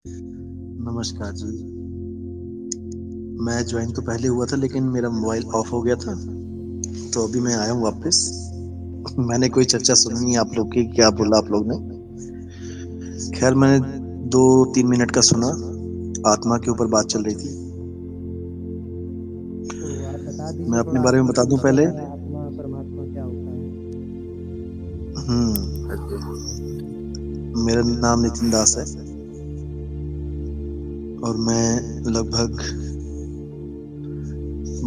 नमस्कार जी। मैं ज्वाइन तो पहले हुआ था लेकिन मेरा मोबाइल ऑफ हो गया था, तो अभी मैं आया हूँ वापस। मैंने कोई चर्चा सुनी नहीं आप लोग की, क्या बोला आप लोग ने। खैर मैंने 2-3 मिनट का सुना, आत्मा के ऊपर बात चल रही थी। तो आप बता मैं दीजिए अपने थोड़ा बारे में बता दूं पहले। आत्मा परमात्मा क्या होता है। मेरा नाम नितिन दास है और मैं लगभग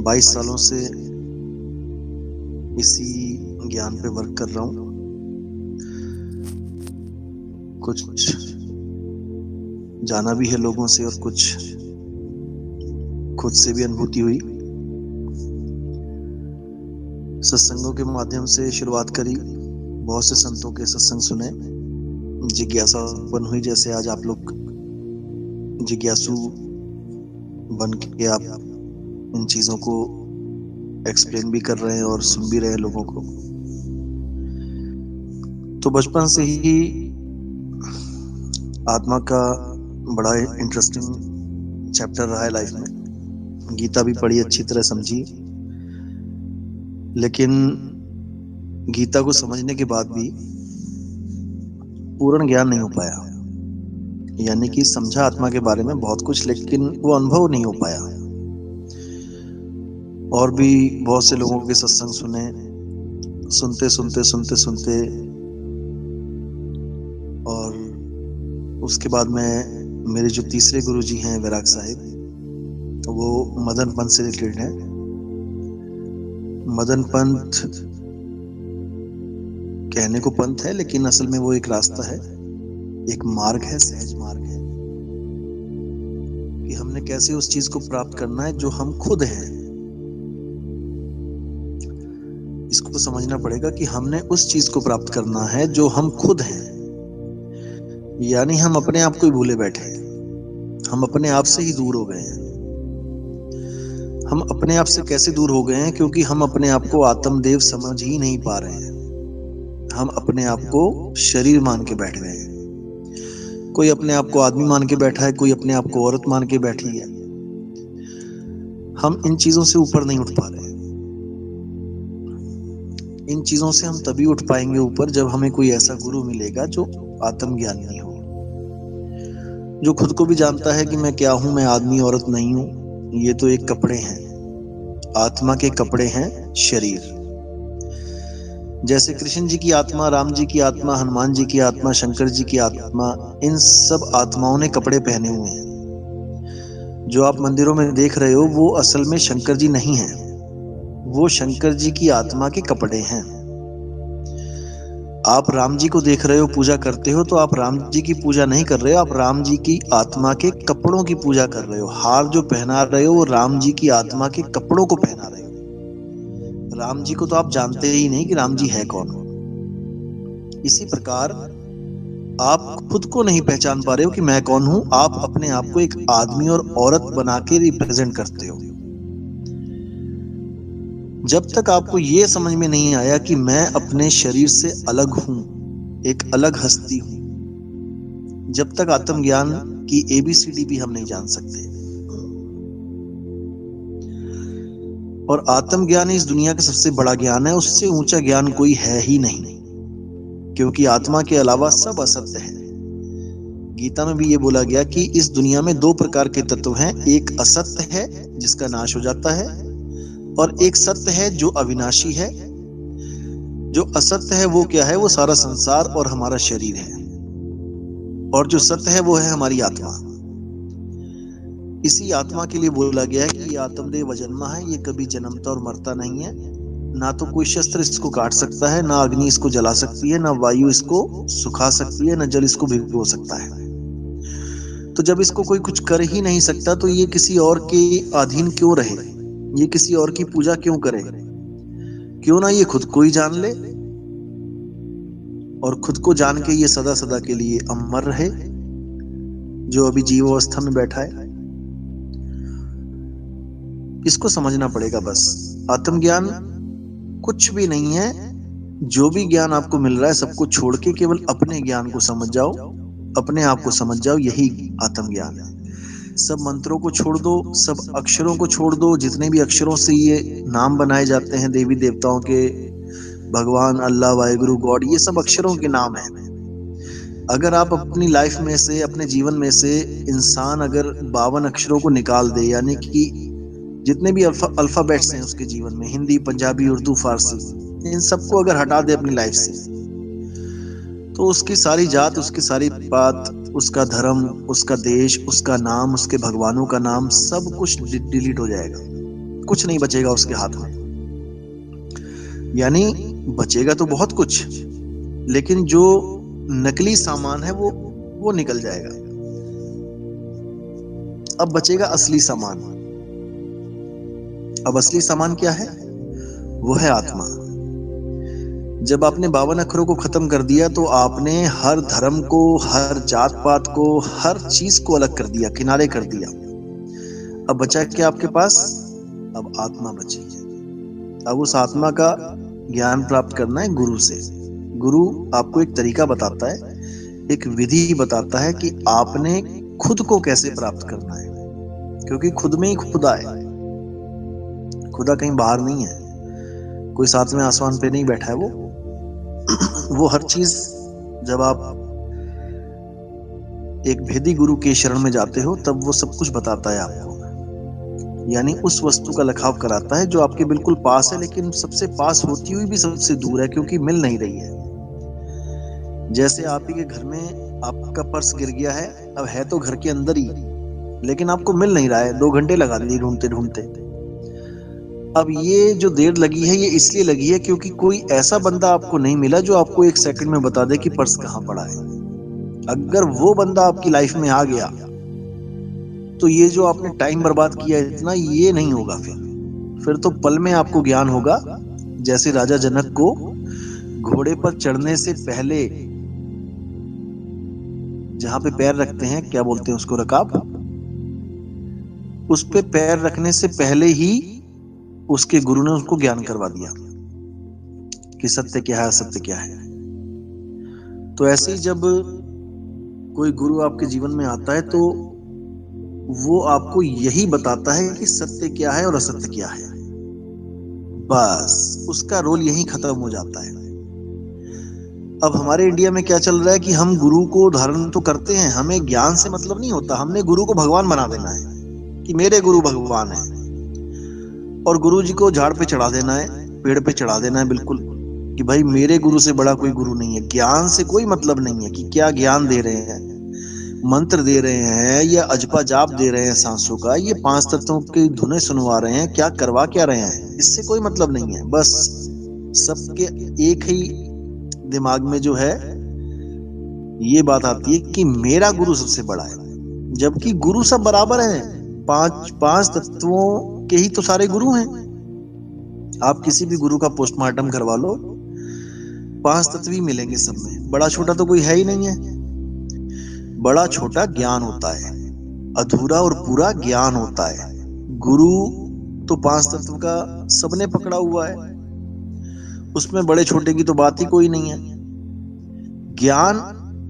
22 सालों से इसी ज्ञान पे वर्क कर रहा हूँ। कुछ जाना भी है लोगों से और कुछ खुद से भी अनुभूति हुई। सत्संगों के माध्यम से शुरुआत करी, बहुत से संतों के सत्संग सुने, जिज्ञासा उत्पन्न हुई। जैसे आज आप लोग जिज्ञासु बन के आप इन चीजों को एक्सप्लेन भी कर रहे हैं और सुन भी रहे हैं लोगों को। तो बचपन से ही आत्मा का बड़ा इंटरेस्टिंग चैप्टर रहा है लाइफ में। गीता भी पढ़ी, अच्छी तरह समझी, लेकिन गीता को समझने के बाद भी पूर्ण ज्ञान नहीं हो पाया। यानी कि समझा आत्मा के बारे में बहुत कुछ, लेकिन वो अनुभव नहीं हो पाया। और भी बहुत से लोगों के सत्संग सुने, सुनते सुनते सुनते सुनते, और उसके बाद में मेरे जो तीसरे गुरु जी हैं वैराग साहिब, वो मदन पंथ से रिलेटेड हैं। मदन पंथ कहने को पंथ है, लेकिन असल में वो एक रास्ता है, एक मार्ग है, सहज मार्ग है कि हमने कैसे उस चीज को प्राप्त करना है जो हम खुद हैं। इसको समझना पड़ेगा कि हमने उस चीज को प्राप्त करना है जो हम खुद हैं। यानी हम अपने आप को ही भूले बैठे हैं, हम अपने आप से ही दूर हो गए हैं। हम अपने आप से कैसे दूर हो गए हैं? क्योंकि हम अपने आप को आत्मदेव समझ ही नहीं पा रहे हैं। हम अपने आप को शरीर मान के बैठ गए हैं। कोई अपने आप को आदमी मान के बैठा है, कोई अपने आप को औरत मान के बैठी है। हम इन चीजों से ऊपर नहीं उठ पा रहे हैं। इन चीजों से हम तभी उठ पाएंगे ऊपर जब हमें कोई ऐसा गुरु मिलेगा जो आत्मज्ञानी हो, जो खुद को भी जानता है कि मैं क्या हूं, मैं आदमी औरत नहीं हूं। ये तो एक कपड़े हैं, आत्मा के कपड़े हैं शरीर। जैसे कृष्ण जी की आत्मा, राम जी की आत्मा, हनुमान जी की आत्मा, शंकर जी की आत्मा, इन सब आत्माओं ने कपड़े पहने हुए हैं। जो आप मंदिरों में देख रहे हो वो असल में शंकर जी नहीं है, वो शंकर जी की आत्मा के कपड़े हैं। आप राम जी को देख रहे हो, पूजा करते हो, तो आप राम जी की पूजा नहीं कर रहे हो, आप राम जी की आत्मा के कपड़ों की पूजा कर रहे हो। हार जो पहना रहे हो वो राम जी की आत्मा के कपड़ों को पहना रहे हो। राम जी को तो आप जानते ही नहीं कि राम जी है कौन। इसी प्रकार आप खुद को नहीं पहचान पा रहे हो कि मैं कौन हूं। आप अपने आप को एक आदमी और औरत बना के रिप्रेजेंट करते हो। जब तक आपको यह समझ में नहीं आया कि मैं अपने शरीर से अलग हूं, एक अलग हस्ती हूं, जब तक आत्मज्ञान की एबीसीडी भी हम नहीं जान सकते। और आत्मज्ञान इस दुनिया का सबसे बड़ा ज्ञान है, उससे ऊंचा ज्ञान कोई है ही नहीं, क्योंकि आत्मा के अलावा सब असत्य है। गीता में भी ये बोला गया कि इस दुनिया में 2 प्रकार के तत्व हैं, एक असत्य है जिसका नाश हो जाता है, और एक सत्य है जो अविनाशी है। जो असत्य है वो क्या है? वो सारा संसार और हमारा शरीर है, और जो सत्य है वो है हमारी आत्मा। इसी आत्मा के लिए बोला गया है कि ये आत्मदेव अजन्मा है, ये कभी जन्मता और मरता नहीं है। ना तो कोई शस्त्र इसको काट सकता है, ना अग्नि इसको जला सकती है, ना वायु इसको सुखा सकती है, ना जल इसको भिगो सकता है। तो जब इसको कोई कुछ कर ही नहीं सकता तो ये किसी और के अधीन क्यों रहे? ये किसी और की पूजा क्यों करे? क्यों ना ये खुद को ही जान ले, और खुद को जान के ये सदा सदा के लिए अमर रहे, जो अभी जीव अवस्था में बैठा है। इसको समझना पड़ेगा बस। आत्मज्ञान कुछ भी नहीं है। जो भी ज्ञान आपको मिल रहा है सबको छोड़ के केवल अपने ज्ञान को समझ जाओ। अपने आप को समझ जाओ, यही आत्मज्ञान है। सब मंत्रों को छोड़ दो, सब अक्षरों को छोड़ दो, जितने भी अक्षरों से ये नाम बनाए जाते हैं देवी देवताओं के, भगवान, अल्लाह, वाहिगुरु, गॉड, ये सब अक्षरों के नाम हैं। अगर आप अपनी लाइफ में से, अपने जीवन में से इंसान अगर 52 अक्षरों को निकाल दे, यानी कि जितने भी अल्फाबेट्स हैं उसके जीवन में, हिंदी, पंजाबी, उर्दू, फारसी, इन सबको अगर हटा दे अपनी लाइफ से, तो उसकी सारी जात, उसकी सारी पात, उसका धर्म, उसका देश, उसका नाम, उसके भगवानों का नाम, सब कुछ डिलीट हो जाएगा। कुछ नहीं बचेगा उसके हाथ में। यानी बचेगा तो बहुत कुछ, लेकिन जो नकली सामान है वो निकल जाएगा। अब बचेगा असली सामान। अब असली सामान क्या है? वो है आत्मा। जब आपने 52 अक्षरों को खत्म कर दिया तो आपने हर धर्म को, हर जात पात को, हर चीज को अलग कर दिया, किनारे कर दिया। अब बचा क्या आपके पास? अब आत्मा बचेगी। अब उस आत्मा का ज्ञान प्राप्त करना है गुरु से। गुरु आपको एक तरीका बताता है, एक विधि बताता है कि आपने खुद को कैसे प्राप्त करना है, क्योंकि खुद में ही खुदा है। खुदा कहीं बाहर नहीं है, कोई साथ में आसमान पे नहीं बैठा है। वो हर चीज, जब आप एक भेदी गुरु के शरण में जाते हो तब वो सब कुछ बताता है आपको। यानी उस वस्तु का लखाव कराता है जो आपके बिल्कुल पास है, लेकिन सबसे पास होती हुई भी सबसे दूर है, क्योंकि मिल नहीं रही है। जैसे आप ही के घर में आपका पर्स गिर गया है, अब है तो घर के अंदर ही, लेकिन आपको मिल नहीं रहा है। 2 घंटे लगा दिए ढूंढते ढूंढते। अब ये जो देर लगी है, ये इसलिए लगी है क्योंकि कोई ऐसा बंदा आपको नहीं मिला जो आपको 1 सेकंड में बता दे कि पर्स कहाँ पड़ा है। अगर वो बंदा आपकी लाइफ में आ गया तो ये जो आपने टाइम बर्बाद किया इतना, ये नहीं होगा। फिर तो पल में आपको ज्ञान होगा। जैसे राजा जनक को घोड़े पर चढ़ने से पहले जहां पे पैर रखते हैं, क्या बोलते हैं उसको, रकाब, उस पे पैर रखने से पहले ही उसके गुरु ने उसको ज्ञान करवा दिया कि सत्य क्या है, असत्य क्या है। तो ऐसे ही जब कोई गुरु आपके जीवन में आता है तो वो आपको यही बताता है कि सत्य क्या है और असत्य क्या है। बस उसका रोल यही खत्म हो जाता है। अब हमारे इंडिया में क्या चल रहा है कि हम गुरु को धारण तो करते हैं, हमें ज्ञान से मतलब नहीं होता। हमने गुरु को भगवान बना देना है कि मेरे गुरु भगवान है, और गुरु जी को झाड़ पे चढ़ा देना है, पेड़ पे चढ़ा देना है बिल्कुल, कि भाई मेरे गुरु से बड़ा कोई गुरु नहीं है। ज्ञान से कोई मतलब नहीं है कि क्या ज्ञान दे रहे हैं, मंत्र दे रहे हैं या अजपा जाप दे रहे हैं सांसों का, ये 5 तत्वों की धुनें सुनवा रहे हैं, क्या करवा क्या रहे हैं, इससे कोई मतलब नहीं है। बस सबके एक ही दिमाग में जो है ये बात आती है कि मेरा गुरु सबसे बड़ा है, जबकि गुरु सब बराबर हैं। 5 तत्वों के ही तो सारे गुरु हैं। आप किसी भी गुरु का पोस्टमार्टम करवा लो, 5 तत्व ही मिलेंगे सब में। बड़ा छोटा तो कोई है ही नहीं है। बड़ा छोटा ज्ञान होता है, अधूरा और पूरा ज्ञान होता है। गुरु तो 5 तत्व का सबने पकड़ा हुआ है, उसमें बड़े छोटे की तो बात ही कोई नहीं है। ज्ञान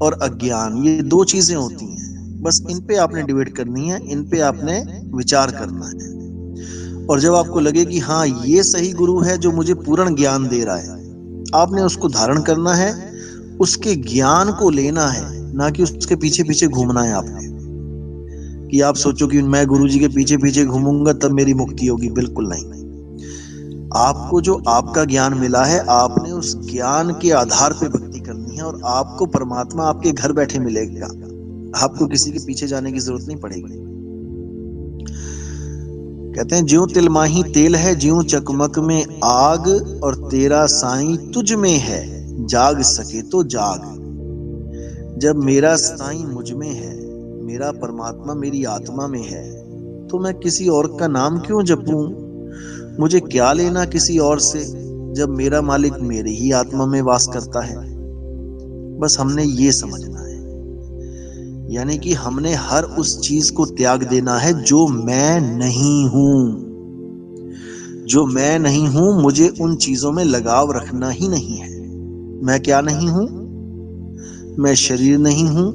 और अज्ञान ये 2 चीजें होती हैं, बस इन पे आपने डिबेट करनी है, इन पे आपने विचार करना है। और जब आपको लगे कि हाँ ये सही गुरु है जो मुझे पूर्ण ज्ञान दे रहा है, आपने उसको धारण करना है, उसके ज्ञान को लेना है, ना कि उसके पीछे पीछे घूमना है आपने। कि आप सोचो कि मैं गुरु जी के पीछे पीछे घूमूंगा तब मेरी मुक्ति होगी, बिल्कुल नहीं। आपको जो आपका ज्ञान मिला है, आपने उस ज्ञान के आधार पे भक्ति करनी है, और आपको परमात्मा आपके घर बैठे मिलेगा। आपको किसी के पीछे जाने की जरूरत नहीं पड़ेगी। कहते हैं ज्यों तिलमाही तेल है, ज्यों चकमक में आग, और तेरा साईं तुझ में है, जाग सके तो जाग। जब मेरा साईं मुझ में है, मेरा परमात्मा मेरी आत्मा में है, तो मैं किसी और का नाम क्यों जपूं? मुझे क्या लेना किसी और से, जब मेरा मालिक मेरी ही आत्मा में वास करता है। बस हमने ये समझना है, यानी कि हमने हर उस चीज को त्याग देना है जो मैं नहीं हूं। जो मैं नहीं हूं, मुझे उन चीजों में लगाव रखना ही नहीं है। मैं क्या नहीं हूं? मैं शरीर नहीं हूं,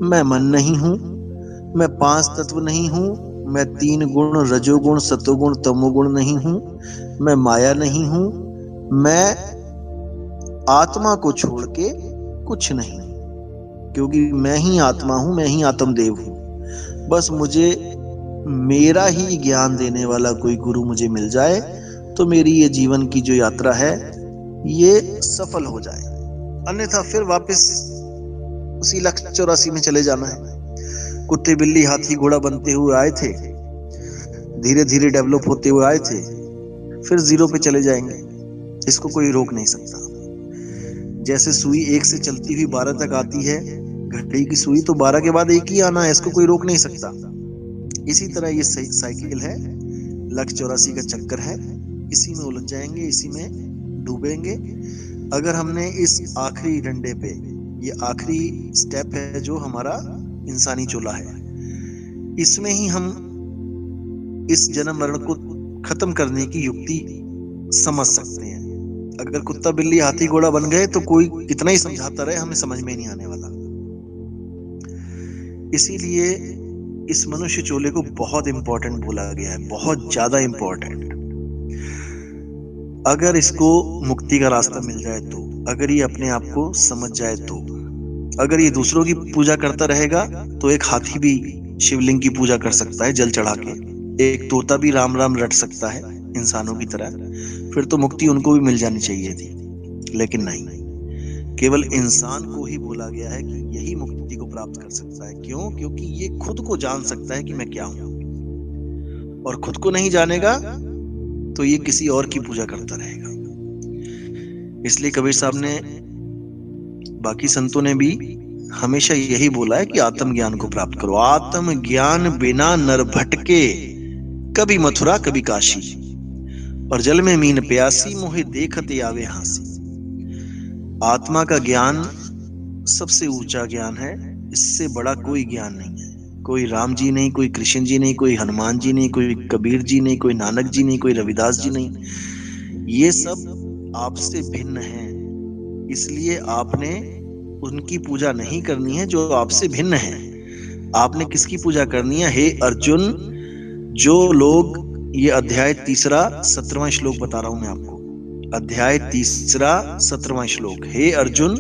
मैं मन नहीं हूं, मैं 5 तत्व नहीं हूं, मैं 3 गुण रजोगुण सतोगुण तमोगुण नहीं हूं, मैं माया नहीं हूं, मैं आत्मा को छोड़ के कुछ नहीं, क्योंकि मैं ही आत्मा हूं, मैं ही आत्मदेव हूं। बस मुझे मेरा ही ज्ञान देने वाला कोई गुरु मुझे मिल जाए तो मेरी ये जीवन की जो यात्रा है ये सफल हो जाए, अन्यथा फिर वापस उसी लक्ष्य 84 में चले जाना है। कुत्ते बिल्ली हाथी घोड़ा बनते हुए आए थे, धीरे धीरे डेवलप होते हुए आए थे, फिर 0 पे चले जाएंगे। इसको कोई रोक नहीं सकता। जैसे सुई 1 से चलती हुई 12 तक आती है, घड़ी की सुई तो 12 के बाद 1 ही आना है, इसको कोई रोक नहीं सकता। इसी तरह ये साइकिल है, लक्ष्य 84 का चक्कर है, इसी में उलझ जाएंगे, इसी में डूबेंगे। अगर हमने इस आखिरी डंडे पे, ये आखिरी स्टेप है जो हमारा इंसानी चोला है, इसमें ही हम इस जन्म मरण को खत्म करने की युक्ति समझ सकते हैं। अगर कुत्ता बिल्ली हाथी घोड़ा बन गए तो कोई कितना ही समझाता रहे, हमें समझ में नहीं आने वाला। इसीलिए इस मनुष्य चोले को बहुत इंपॉर्टेंट बोला गया है, बहुत ज्यादा इंपॉर्टेंट। अगर इसको मुक्ति का रास्ता मिल जाए तो, अगर ये अपने आप को समझ जाए तो, अगर ये दूसरों की पूजा करता रहेगा तो एक हाथी भी शिवलिंग की पूजा कर सकता है जल चढ़ा के, एक तोता भी राम राम रट सकता है इंसानों की तरह, फिर तो मुक्ति उनको भी मिल जानी चाहिए थी। लेकिन नहीं, केवल इंसान को ही बोला गया है कि यही मुक्ति को प्राप्त कर सकता है। क्यों? क्योंकि ये खुद को जान सकता है कि मैं क्या हूं, और खुद को नहीं जानेगा तो ये किसी और की पूजा करता रहेगा। इसलिए कबीर साहब ने, बाकी संतों ने भी हमेशा यही बोला है कि आत्मज्ञान को प्राप्त करो। आत्मज्ञान बिना नर भटके, कभी मथुरा कभी काशी, और जल में मीन प्यासी, मोहे देखते आवे हांसी। आत्मा का ज्ञान सबसे ऊंचा ज्ञान है, इससे बड़ा कोई ज्ञान नहीं है। कोई राम जी नहीं, कोई कृष्ण जी नहीं, कोई हनुमान जी नहीं, कोई कबीर जी नहीं, कोई नानक जी नहीं, कोई रविदास जी नहीं, ये सब आपसे भिन्न हैं। इसलिए आपने उनकी पूजा नहीं करनी है जो आपसे भिन्न है। आपने किसकी पूजा करनी है? हे अर्जुन, जो लोग, ये अध्याय 3 17वां श्लोक बता रहा हूं मैं आपको, अध्याय 3 17वां श्लोक। हे अर्जुन,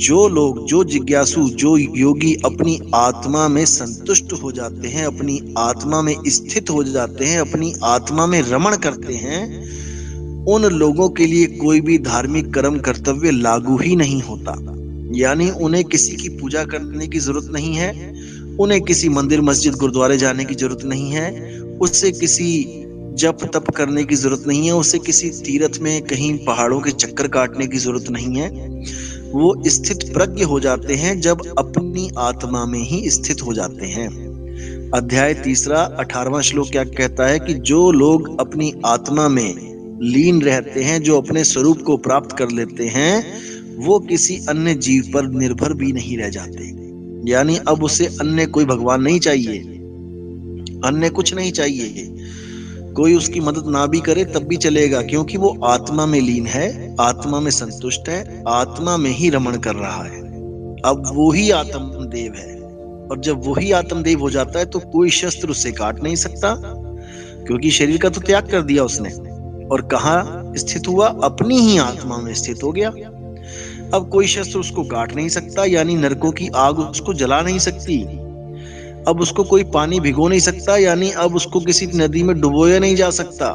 जो लोग, जो जिज्ञासु, जो योगी अपनी आत्मा में संतुष्ट हो जाते हैं, अपनी आत्मा में स्थित हो जाते हैं, अपनी आत्मा में रमण करते हैं, उन लोगों के लिए कोई भी धार्मिक कर्म कर्तव्य लागू ही नहीं होता। यानी उन्हें किसी की पूजा करने की जरूरत नहीं है, उन्हें किसी मंदिर मस्जिद गुरुद्वारे जाने की जरूरत नहीं है, उससे किसी जप तप करने की जरूरत नहीं है, उसे किसी तीर्थ में कहीं पहाड़ों के चक्कर काटने की जरूरत नहीं है। वो स्थित प्रज्ञ हो जाते हैं जब अपनी आत्मा में ही स्थित हो जाते हैं। अध्याय 3 18वां श्लोक क्या कहता है कि जो लोग अपनी आत्मा में लीन रहते हैं, जो अपने स्वरूप को प्राप्त कर लेते हैं, वो किसी अन्य जीव पर निर्भर भी नहीं रह जाते। यानी अब उसे अन्य कोई भगवान नहीं चाहिए, अन्य कुछ नहीं चाहिए, कोई उसकी मदद ना भी करे तब भी चलेगा, क्योंकि वो आत्मा में लीन है, आत्मा में संतुष्ट है, आत्मा में ही रमण कर रहा है। अब वो ही आत्मदेव है, और जब वही आत्मदेव हो जाता है तो कोई शस्त्र उसे काट नहीं सकता, क्योंकि शरीर का तो त्याग कर दिया उसने। और कहाँ स्थित हुआ? अपनी ही आत्मा में स्थित हो गया। अब कोई शस्त्र उसको काट नहीं सकता, यानी नरकों की आग उसको जला नहीं सकती। अब उसको कोई पानी भिगो नहीं सकता, यानी अब उसको किसी नदी में डुबोया नहीं जा सकता।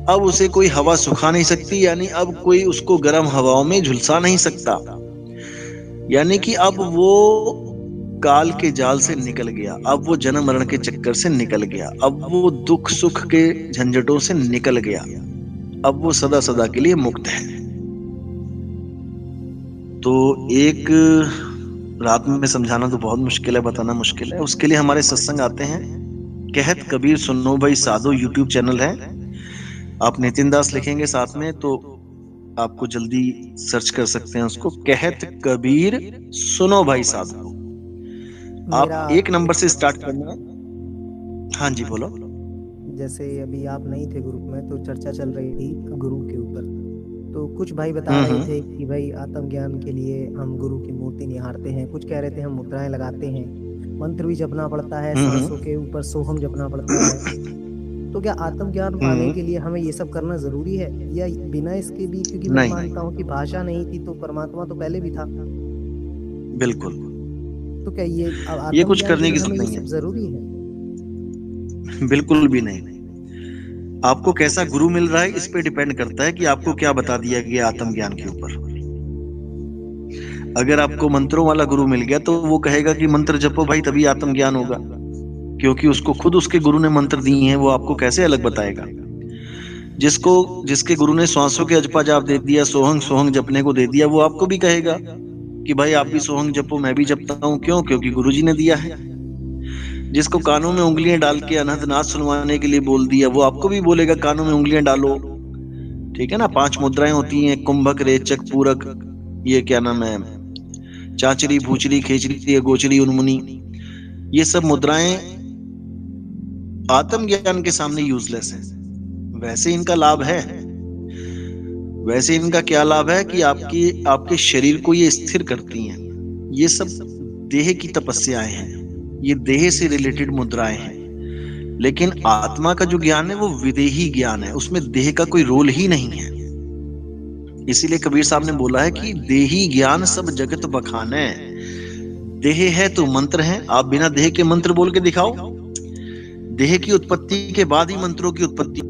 अब उसे कोई हवा सुखा नहीं सकती, यानी अब कोई उसको गर्म हवाओं में झुलसा नहीं सकता। यानी कि अब वो काल के जाल से निकल गया, अब वो जन्म मरण के चक्कर से निकल गया, अब वो दुख सुख के झंझटों से निकल गया, अब वो सदा सदा के लिए मुक्त है। तो एक रात में समझाना तो बहुत मुश्किल है, बताना मुश्किल है। उसके लिए हमारे सत्संग आते हैं, कहत कबीर सुनो भाई साधो यूट्यूब चैनल है। आप नितिन दास लिखेंगे साथ में तो आपको जल्दी सर्च कर सकते हैं उसको, कहत कबीर सुनो भाई साधो। आप 1 नंबर से स्टार्ट करना। हाँ जी बोलो। जैसे अभी आप नहीं थे ग्रुप में तो चर्चा चल रही थी गुरु के ऊपर, तो कुछ भाई बता रहे थे कि भाई आत्मज्ञान के लिए हम गुरु की मूर्ति निहारते हैं, कुछ कह रहे थे हम मुद्राएं लगाते हैं, मंत्र भी जपना पड़ता है, सांसों के ऊपर सोहम जपना पड़ता है। तो क्या आत्मज्ञान पाने के लिए हमें ये सब करना जरूरी है या बिना इसके भी? क्योंकि मैं मानता हूँ कि भाषा नहीं थी तो परमात्मा तो पहले भी था। बिल्कुल। तो क्या ये कुछ करने की जरूरत नहीं है, जरूरी है? बिल्कुल भी नहीं। आपको कैसा गुरु मिल रहा है इस पे डिपेंड करता है कि आपको क्या बता दिया गया आत्मज्ञान के ऊपर। अगर आपको मंत्रों वाला गुरु मिल गया तो वो कहेगा कि मंत्र जपो भाई तभी आत्मज्ञान होगा, क्योंकि उसको खुद उसके गुरु ने मंत्र दिए हैं, वो आपको कैसे अलग बताएगा। जिसके गुरु ने श्वासों के अजपा जाप दे दिया, सोहंग सोहंग जपने को दे दिया, वो आपको भी कहेगा कि भाई आप भी सोहंग जपो, मैं भी जपता हूं। क्यों? क्योंकि गुरुजी ने दिया है। जिसको कानों में उंगलियां डाल के अनहद नाद सुनवाने के लिए बोल दिया, वो आपको भी बोलेगा कानों में उंगलियां डालो। ठीक है ना? 5 मुद्राएं होती हैं, कुंभक, रेचक, पूरक, ये क्या नाम है, चाचरी, भूचरी, खेचरी, गोचरी, उन्मुनी। ये सब मुद्राएं आत्मज्ञान के सामने यूजलेस है। वैसे इनका लाभ है। वैसे इनका क्या लाभ है कि आपके शरीर को ये स्थिर करती हैं। ये सब देह की तपस्याएं हैं, ये देह से रिलेटेड मुद्राएं हैं। लेकिन आत्मा का जो ज्ञान है वो विदेही ज्ञान है, उसमें देह का कोई रोल ही नहीं है। इसीलिए कबीर साहब ने बोला है कि देही ज्ञान सब जगत बखाने। देह है तो मंत्र है। आप बिना देह के मंत्र बोल के दिखाओ। देह की उत्पत्ति के बाद ही मंत्रों की उत्पत्ति